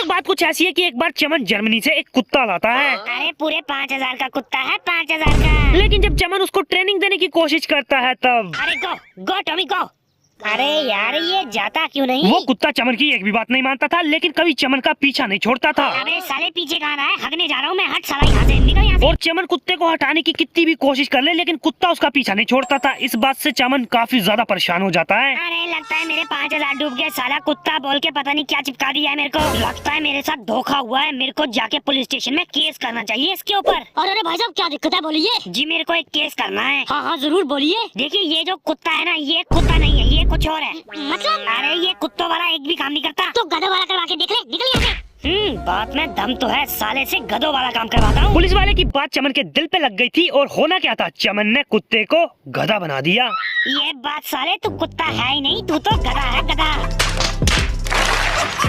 तो बात कुछ ऐसी है कि एक बार चमन जर्मनी से एक कुत्ता लाता है। अरे पूरे 5,000 का कुत्ता है, 5,000 का। लेकिन जब चमन उसको ट्रेनिंग देने की कोशिश करता है तब अरे गो गो टॉमी गो। अरे यार ये जाता क्यों नहीं? वो कुत्ता चमन की एक भी बात नहीं मानता था, लेकिन कभी चमन का पीछा नहीं छोड़ता था। अबे साले पीछे कहाँ रहा है? हगने जा रहा हूँ मैं, हट साला यहाँ से, निकल यहाँ से। और चमन कुत्ते को हटाने की कितनी भी कोशिश कर ले, लेकिन कुत्ता उसका पीछा नहीं छोड़ता था। इस बात से चमन काफी ज्यादा परेशान हो जाता है। अरे लगता है मेरे 5,000 डूब गए। साला कुत्ता बोल के पता नहीं क्या चिपका दिया है मेरे को। लगता है मेरे साथ धोखा हुआ है। मेरे को जाके पुलिस स्टेशन में केस करना चाहिए इसके ऊपर। अरे भाई साहब क्या दिक्कत है, बोलिए। जी मेरे को एक केस करना है। हाँ हाँ जरूर बोलिए। देखिए ये जो कुत्ता है ना, ये कुत्ता नहीं है, ये कुछ और है। मतलब? अरे ये कुत्तों वाला एक भी काम नहीं करता। तो गधा वाला करवा के देख ले, निकल यहाँ से। बात में दम तो है, साले से गधों वाला काम करवाता हूँ। पुलिस वाले की बात चमन के दिल पे लग गई थी और होना क्या था, चमन ने कुत्ते को गधा बना दिया। ये बात साले, तू कुत्ता है ही नहीं, तू तो गधा है, गधा।